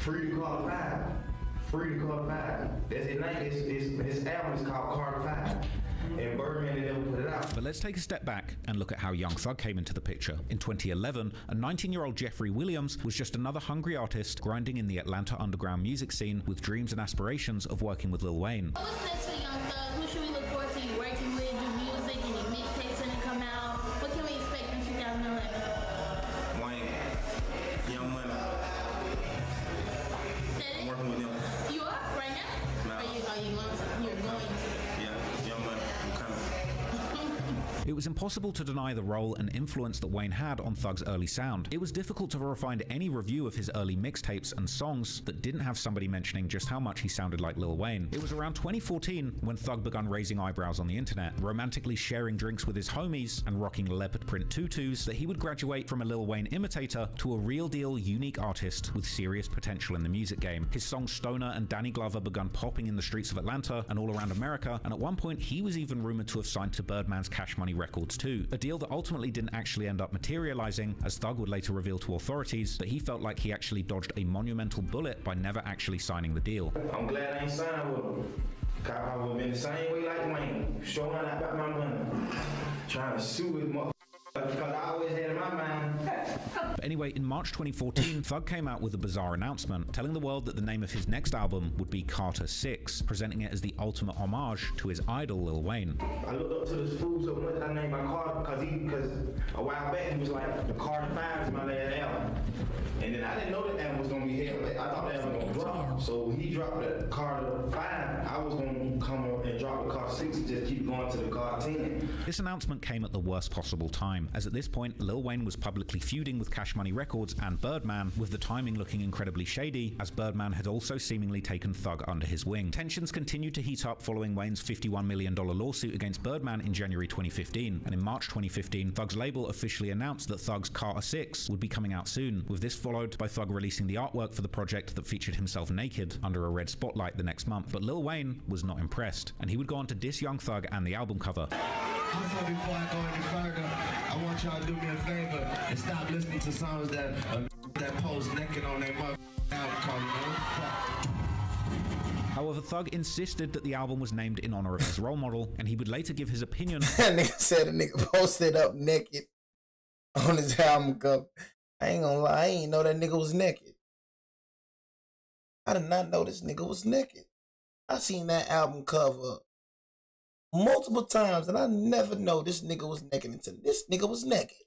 Free to Carter 5. Free to Carter 5. That's his name. His album is called Carter 5. And Birdman never put it out. But let's take a step back and look at how Young Thug came into the picture. In 2011, a 19-year-old Jeffrey Williams was just another hungry artist grinding in the Atlanta underground music scene with dreams and aspirations of working with Lil Wayne. What's next for Young Thug? Who should we look forward to you working with? Do music? Any mixtapes when they come out? What can we expect in 2011? Wayne, Young Money. I'm working with him. You are right now? No. You're going to? Yeah, Young Money. I'm coming. It was impossible to deny the role and influence that Wayne had on Thug's early sound. It was difficult to find any review of his early mixtapes and songs that didn't have somebody mentioning just how much he sounded like Lil Wayne. It was around 2014 when Thug begun raising eyebrows on the internet, romantically sharing drinks with his homies and rocking leopard print tutus, that he would graduate from a Lil Wayne imitator to a real deal unique artist with serious potential in the music game. His songs Stoner and Danny Glover begun popping in the streets of Atlanta and all around America, and at one point he was even rumored to have signed to Birdman's Cash Money Records too, a deal that ultimately didn't actually end up materializing, as Thug would later reveal to authorities that he felt like he actually dodged a monumental bullet by never actually signing the deal. I'm glad I ain't signed with him. I would have been the same way like Wayne, showing out about my money, trying to sue his mother. Because I always had in my mind. But anyway, in March 2014, Thug came out with a bizarre announcement, telling the world that the name of his next album would be Carter 6, presenting it as the ultimate homage to his idol Lil Wayne. I looked up to this fool so much I named my Carter because a while back he was like, the Carter 5 is my last album. And then I didn't know that album was going to be held. I thought that album was going to drop. So he dropped the Carter 5. I was going to come up and drop the Carter 6 and just keep going to the Carter 10. This announcement came at the worst possible time, as at this point Lil Wayne was publicly feuding with Cash Money Records and Birdman, with the timing looking incredibly shady, as Birdman had also seemingly taken Thug under his wing. Tensions continued to heat up following Wayne's $51 million lawsuit against Birdman in January 2015, and in March 2015, Thug's label officially announced that Thug's Carter 6 would be coming out soon, with this followed by Thug releasing the artwork for the project that featured himself naked under a red spotlight the next month. But Lil Wayne was not impressed, and he would go on to diss Young Thug and the album cover. Also, before I go any further, I want y'all to do me a favor and stop listening to songs that post naked on their album cover. However, Thug insisted that the album was named in honor of his role model, and he would later give his opinion. That nigga said a nigga posted up naked on his album cover. I ain't gonna lie, I ain't know that nigga was naked. I did not know this nigga was naked. I seen that album cover multiple times, and I never know this nigga was naked until this nigga was naked.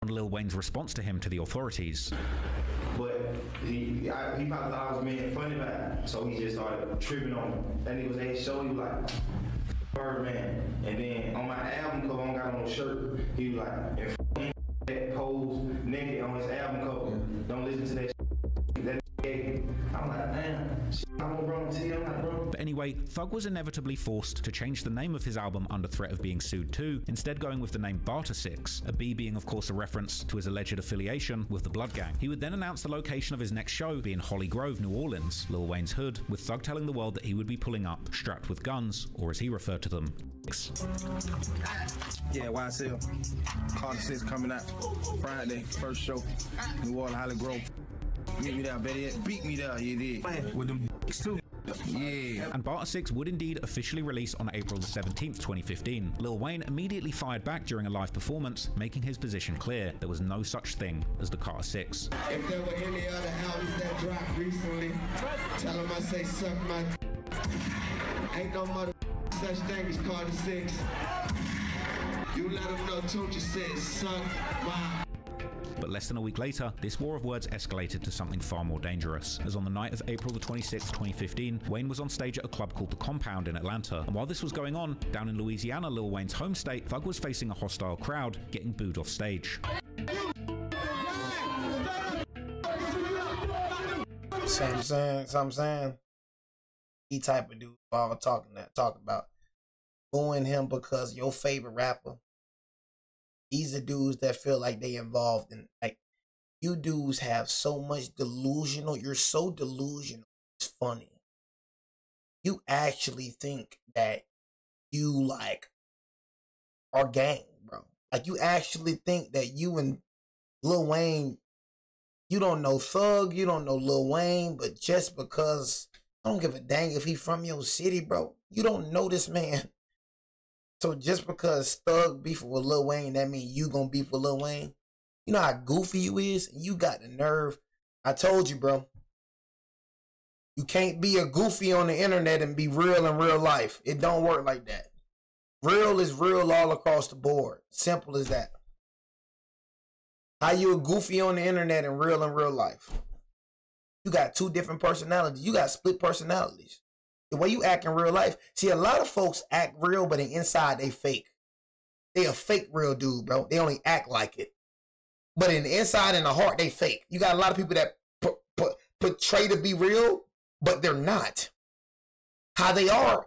On Lil Wayne's response to him to the authorities. But he probably thought I was being funny about it, so he just started tripping on me. That nigga was at his show, he was like, Birdman. And then on my album cover, I don't got on no shirt, he was like, and that pose naked on his album cover. Don't listen to that shit. That I'm like, damn, shit, I'm gonna run to you. I'm like, bro. But anyway, Thug was inevitably forced to change the name of his album under threat of being sued too, instead going with the name Barter 6, a B being of course a reference to his alleged affiliation with the Blood Gang. He would then announce the location of his next show be in Holly Grove, New Orleans, Lil Wayne's hood, with Thug telling the world that he would be pulling up strapped with guns, or as he referred to them, Yeah, YSL. Carter 6 coming out Friday, first show, New Orleans, Holly Grove. Meet me there, better yet, beat me there, you did. With them too. Yeah. And Barter 6 would indeed officially release on April the 17th, 2015. Lil Wayne immediately fired back during a live performance, making his position clear. There was no such thing as the Carter 6. If there were any other albums that dropped recently, tell them I say suck my ain't no mother such thing as Carter 6. You let them know Tunchi says suck my. But less than a week later, this war of words escalated to something far more dangerous, as on the night of April the 26th, 2015, Wayne was on stage at a club called The Compound in Atlanta. And while this was going on, down in Louisiana, Lil Wayne's home state, Thug was facing a hostile crowd, getting booed off stage. So I'm saying, he type of dude all talk about booing him because your favorite rapper. These are dudes that feel like they involved in, like, you dudes have so much delusional. You're so delusional. It's funny. You actually think that you, like, are gang, bro. Like, you actually think that you and Lil Wayne You don't know Thug, you don't know Lil Wayne, but just because I don't give a dang if he from your city, bro. You don't know this man. So just because Thug beefing with Lil Wayne, that means you gonna beef with Lil Wayne? You know how goofy you is? You got the nerve. I told you, bro. You can't be a goofy on the internet and be real in real life. It don't work like that. Real is real all across the board. Simple as that. How you a goofy on the internet and real in real life? You got two different personalities. You got split personalities. The way you act in real life. See, a lot of folks act real, but inside they fake. They a fake real dude, bro. They only act like it. But in the inside and the heart, they fake. You got a lot of people that portray to be real, but they're not. How they are,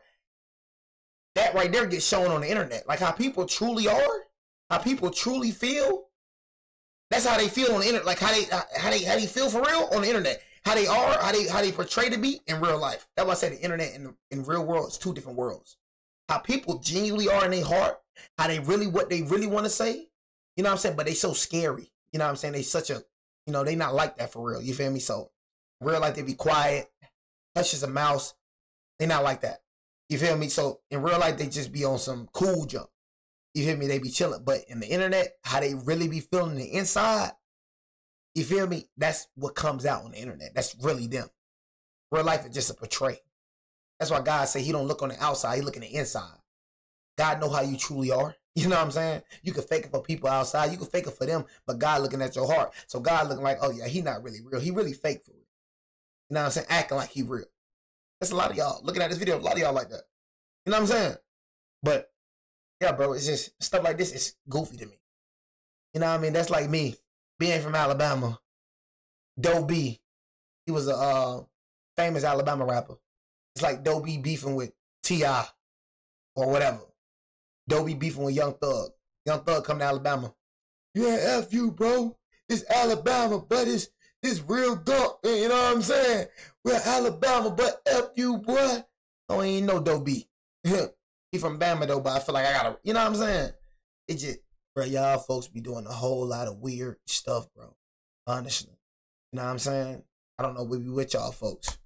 that right there gets shown on the internet. Like how people truly are, how people truly feel. That's how they feel on the internet. Like how they feel for real on the internet. How they are, how they portray to be in real life. That's why I said the internet and in real world is two different worlds. How people genuinely are in their heart, how they really, what they really want to say. You know what I'm saying? But they so scary. You know what I'm saying? They such a, you know, they not like that for real. You feel me? So real life, they be quiet, hush as a mouse. They not like that. You feel me? So in real life, they just be on some cool jump. You feel me? They be chilling. But in the internet, how they really be feeling the inside, you feel me? That's what comes out on the internet. That's really them. Real life is just a portray. That's why God say he don't look on the outside. He look in the inside. God know how you truly are. You know what I'm saying? You can fake it for people outside. You can fake it for them, but God looking at your heart. So God looking like, oh yeah, he not really real. He really fake for real. You know what I'm saying? Acting like he real. That's a lot of y'all. Looking at this video, a lot of y'all like that. You know what I'm saying? But yeah, bro, it's just stuff like this is goofy to me. You know what I mean? That's like me being from Alabama. Doe B, he was a famous Alabama rapper. It's like Doe B beefing with T.I. or whatever. Doe B beefing with Young Thug. Young Thug come to Alabama. Yeah, F you, bro. It's Alabama, but it's real gunk. You know what I'm saying? We're Alabama, but F you, boy. Oh, ain't no Doe B. He from Bama though, but I feel like I gotta, you know what I'm saying? It just, bro, y'all folks be doing a whole lot of weird stuff, bro. Honestly. You know what I'm saying? I don't know what be with y'all folks.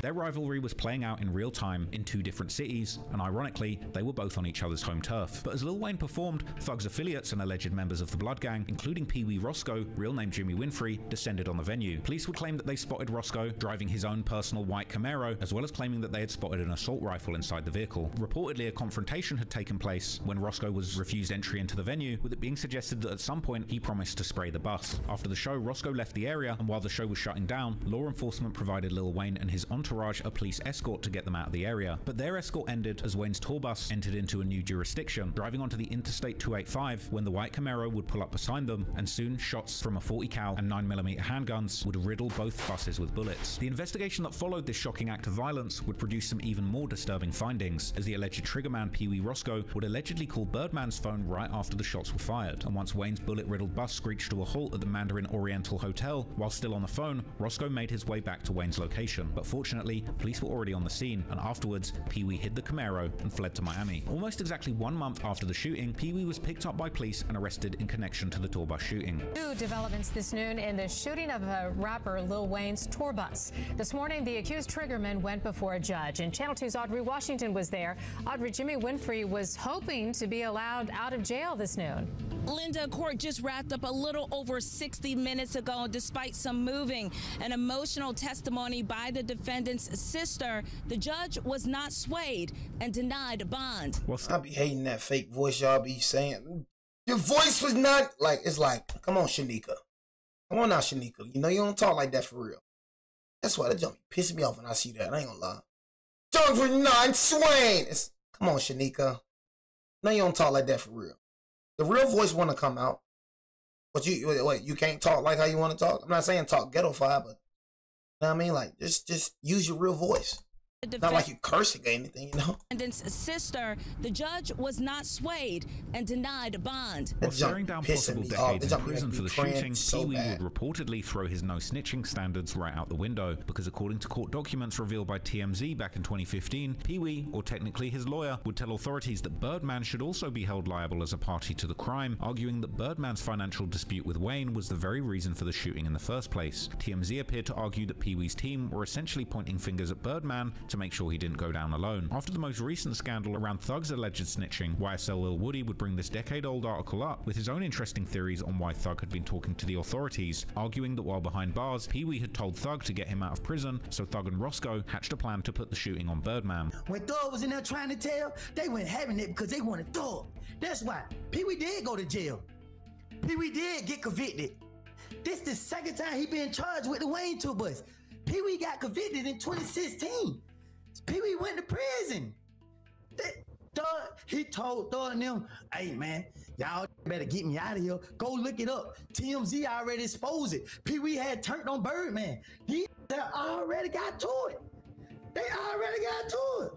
Their rivalry was playing out in real time in two different cities, and ironically, they were both on each other's home turf. But as Lil Wayne performed, Thug's affiliates and alleged members of the Blood Gang, including Pee Wee Roscoe, real name Jimmy Winfrey, descended on the venue. Police would claim that they spotted Roscoe driving his own personal white Camaro, as well as claiming that they had spotted an assault rifle inside the vehicle. Reportedly, a confrontation had taken place when Roscoe was refused entry into the venue, with it being suggested that at some point he promised to spray the bus. After the show, Roscoe left the area, and while the show was shutting down, law enforcement provided Lil Wayne and his entourage a police escort to get them out of the area. But their escort ended as Wayne's tour bus entered into a new jurisdiction, driving onto the Interstate 285 when the white Camaro would pull up beside them, and soon shots from a 40 cal and 9mm handguns would riddle both buses with bullets. The investigation that followed this shocking act of violence would produce some even more disturbing findings, as the alleged triggerman Pee Wee Roscoe would allegedly call Birdman's phone right after the shots were fired, and once Wayne's bullet-riddled bus screeched to a halt at the Mandarin Oriental Hotel, while still on the phone, Roscoe made his way back to Wayne's location. But fortunately, police were already on the scene, and afterwards, Pee Wee hid the Camaro and fled to Miami. Almost exactly 1 month after the shooting, Pee Wee was picked up by police and arrested in connection to the tour bus shooting. New developments this noon in the shooting of a rapper Lil Wayne's tour bus. This morning, the accused triggerman went before a judge, and Channel 2's Audrey Washington was there. Audrey, Jimmy Winfrey was hoping to be allowed out of jail this noon. Linda, court just wrapped up a little over 60 minutes ago. Despite some moving and emotional testimony by the defendant's sister, the judge was not swayed and denied bond. I be hating that fake voice y'all be saying. Your voice was not like, it's like, come on, Shanika. Come on now, Shanika. You know you don't talk like that for real. That's why that jump piss me off when I see that. I ain't gonna lie. Judge was not swaying. Come on, Shanika. No, you don't talk like that for real. The real voice want to come out, but you can't talk like how you want to talk. I'm not saying talk ghetto-fied, but you know what I mean, like just use your real voice. Not like you cursing or anything, you know? Defendant's sister, the judge was not swayed and denied bond. While staring down possible decades in prison for the shooting, Pee-wee would reportedly throw his no-snitching standards right out the window, because according to court documents revealed by TMZ back in 2015, Pee-wee, or technically his lawyer, would tell authorities that Birdman should also be held liable as a party to the crime, arguing that Birdman's financial dispute with Wayne was the very reason for the shooting in the first place. TMZ appeared to argue that Pee-wee's team were essentially pointing fingers at Birdman to make sure he didn't go down alone. After the most recent scandal around Thug's alleged snitching, YSL Lil Woody would bring this decade-old article up with his own interesting theories on why Thug had been talking to the authorities, arguing that while behind bars, Pee-wee had told Thug to get him out of prison, so Thug and Roscoe hatched a plan to put the shooting on Birdman. When Thug was in there trying to tell, they weren't having it because they wanted Thug. That's why Pee-wee did go to jail. Pee-wee did get convicted. This the second time he been charged with the Wayne tour bus. Pee-wee got convicted in 2016. Pee-wee went to prison. He told Thug and them, hey man, y'all better get me out of here. Go look it up. TMZ already exposed it. Pee-wee had turned on Birdman. They already got to it. They already got to it.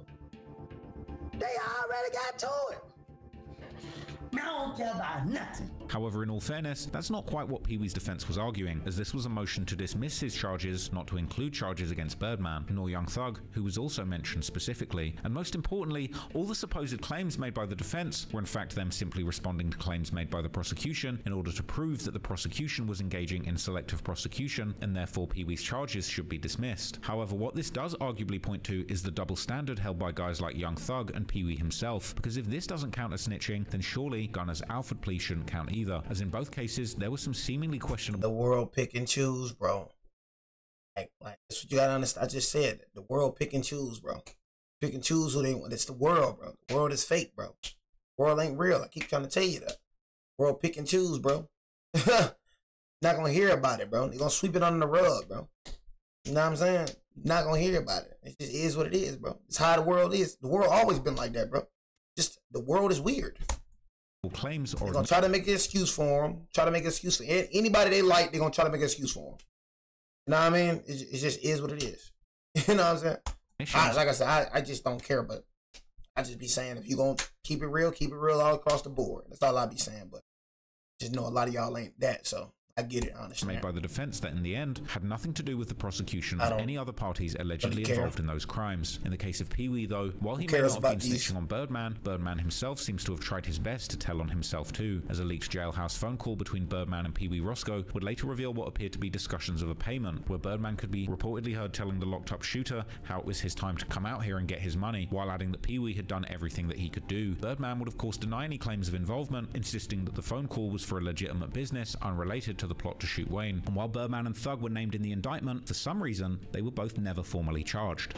Man, I don't care about nothing. However, in all fairness, that's not quite what Pee-wee's defense was arguing, as this was a motion to dismiss his charges, not to include charges against Birdman, nor Young Thug, who was also mentioned specifically. And most importantly, all the supposed claims made by the defense were in fact them simply responding to claims made by the prosecution in order to prove that the prosecution was engaging in selective prosecution, and therefore Pee-wee's charges should be dismissed. However, what this does arguably point to is the double standard held by guys like Young Thug and Pee-wee himself, because if this doesn't count as snitching, then surely Gunna's Alfred plea shouldn't count either, as in both cases there was some seemingly questionable— The world pick and choose, bro. Like that's what you gotta understand. I just said the world pick and choose, bro. Pick and choose who they want. It's the world, bro. The world is fake, bro. The world ain't real. I keep trying to tell you that. World pick and choose, bro. Not gonna hear about it, bro. They're gonna sweep it under the rug, bro. You know what I'm saying? Not gonna hear about it. It just is what it is, bro. It's how the world is. The world always been like that, bro. Just the world is weird. Claims or— They're gonna try to make an excuse for him. Try to make an excuse for anybody they like. They're gonna try to make an excuse for him. You know what I mean? It just is what it is. You know what I'm saying? Like I said, I just don't care, but I just be saying, if you gonna keep it real all across the board. That's all I be saying. But just know a lot of y'all ain't that, so I get it, honestly. Made by the defense that in the end had nothing to do with the prosecution or any other parties allegedly involved in those crimes. In the case of Pee-wee, though, while he may not have been snitching on Birdman himself seems to have tried his best to tell on himself too, as a leaked jailhouse phone call between Birdman and Pee-wee Roscoe would later reveal what appeared to be discussions of a payment, where Birdman could be reportedly heard telling the locked-up shooter how it was his time to come out here and get his money, while adding that Pee-wee had done everything that he could do. Birdman would of course deny any claims of involvement, insisting that the phone call was for a legitimate business unrelated to the plot to shoot Wayne. And while Birdman and Thug were named in the indictment, for some reason they were both never formally charged.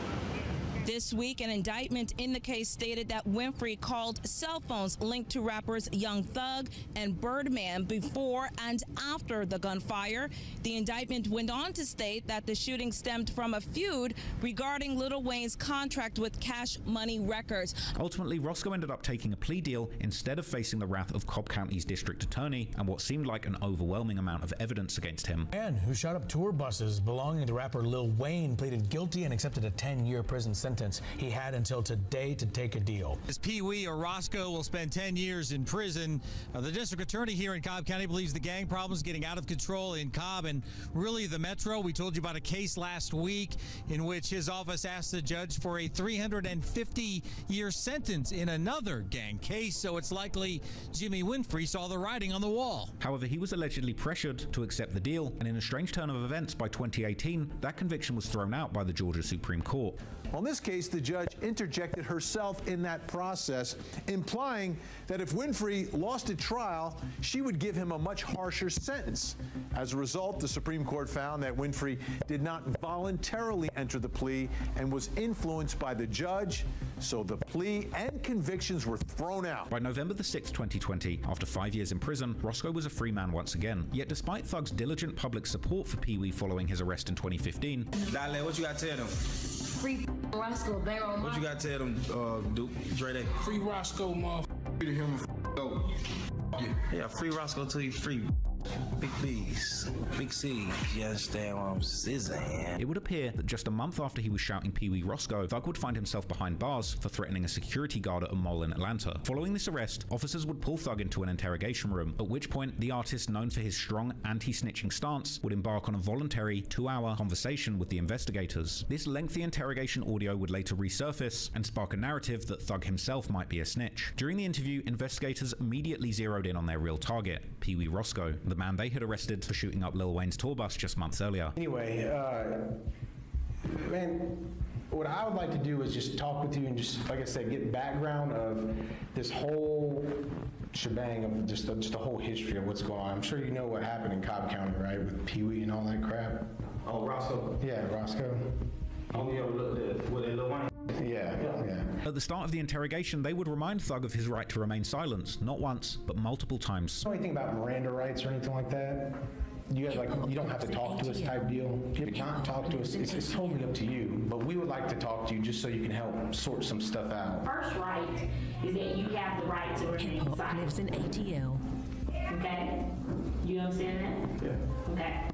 This week, an indictment in the case stated that Winfrey called cell phones linked to rappers Young Thug and Birdman before and after the gunfire. The indictment went on to state that the shooting stemmed from a feud regarding Lil Wayne's contract with Cash Money Records. Ultimately, Roscoe ended up taking a plea deal instead of facing the wrath of Cobb County's district attorney and what seemed like an overwhelming amount of evidence against him. The man who shot up tour buses belonging to rapper Lil Wayne pleaded guilty and accepted a 10-year prison sentence. He had until today to take a deal. As Pee-wee or Roscoe will spend 10 years in prison. The district attorney here in Cobb County believes the gang problem is getting out of control in Cobb and really the metro. We told you about a case last week in which his office asked the judge for a 350-year sentence in another gang case, so it's likely Jimmy Winfrey saw the writing on the wall. However, he was allegedly pressured to accept the deal, and in a strange turn of events, by 2018, that conviction was thrown out by the Georgia Supreme Court. On this case, the judge interjected herself in that process, implying that if Winfrey lost at trial, she would give him a much harsher sentence. As a result, the Supreme Court found that Winfrey did not voluntarily enter the plea and was influenced by the judge, so the plea and convictions were thrown out. By November the 6th, 2020, after 5 years in prison, Roscoe was a free man once again. Yet despite Thug's diligent public support for Pee-wee following his arrest in 2015, Dale, what you got to tell them? Free Roscoe, bang on What you got to tell them, Duke, Dre? Free Roscoe, motherfucker. Yeah, free Roscoe till you free. Please. Big C, you understand what I'm saying? It would appear that just a month after he was shouting Pee Wee Roscoe, Thug would find himself behind bars for threatening a security guard at a mall in Atlanta. Following this arrest, officers would pull Thug into an interrogation room, at which point the artist, known for his strong anti-snitching stance, would embark on a voluntary 2-hour conversation with the investigators. This lengthy interrogation audio would later resurface and spark a narrative that Thug himself might be a snitch. During the interview, investigators immediately zeroed in on their real target, Pee Wee Roscoe, the man they had arrested for shooting up Lil Wayne's tour bus just months earlier. Anyway, man, what I would like to do is just talk with you and just, like I said, get background of this whole shebang of just the whole history of what's going on. I'm sure you know what happened in Cobb County, right, with Pee Wee and all that crap. Oh, Roscoe. Yeah, Roscoe. Oh, yeah, with that Lil Wayne. Yeah. At the start of the interrogation, they would remind Thug of his right to remain silent, not once, but multiple times. Know anything about Miranda rights or anything like that? You guys, you don't have to talk to us type deal. You can't talk to us. It's totally up to you. But we would like to talk to you just so you can help sort some stuff out. First right is that you have the right to remain silent. Lives in ATL. Okay? You understand that? Yeah. Okay.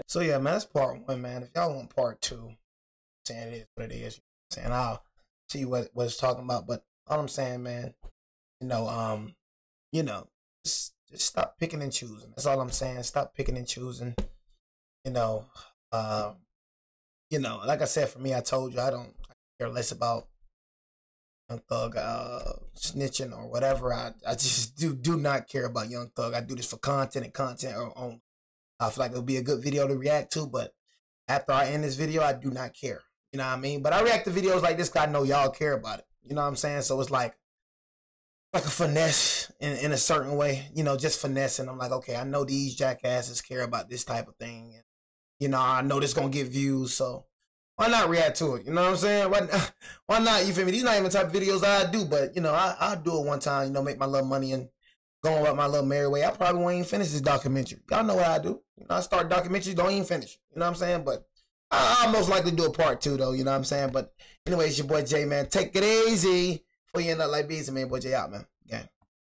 So yeah, man, that's part one, man. If y'all want part two, saying it is what it is. Saying I'll see what it's talking about. But all I'm saying, man, just stop picking and choosing. That's all I'm saying. Stop picking and choosing. Like I said, for me, I told you I care less about Young Thug snitching or whatever. I just do not care about Young Thug. I do this for content and content only. I feel like it'll be a good video to react to, but after I end this video, I do not care. You know what I mean? But I react to videos like this because I know y'all care about it. You know what I'm saying? So it's like a finesse in a certain way, just finessing. I'm like, okay, I know these jackasses care about this type of thing. And, I know this going to get views, so why not react to it? You know what I'm saying? Why not? You feel me? These not even the type of videos I do, but, I'll do it one time, make my little money and go about my little merry way. I probably won't even finish this documentary. Y'all know what I do. I start documentaries, don't even finish. You know what I'm saying? But I'll most likely do a part two, though. You know what I'm saying? But anyway, it's your boy Jay, man. Take it easy before you end up like Beezy, man. Boy Jay out, man. Gang.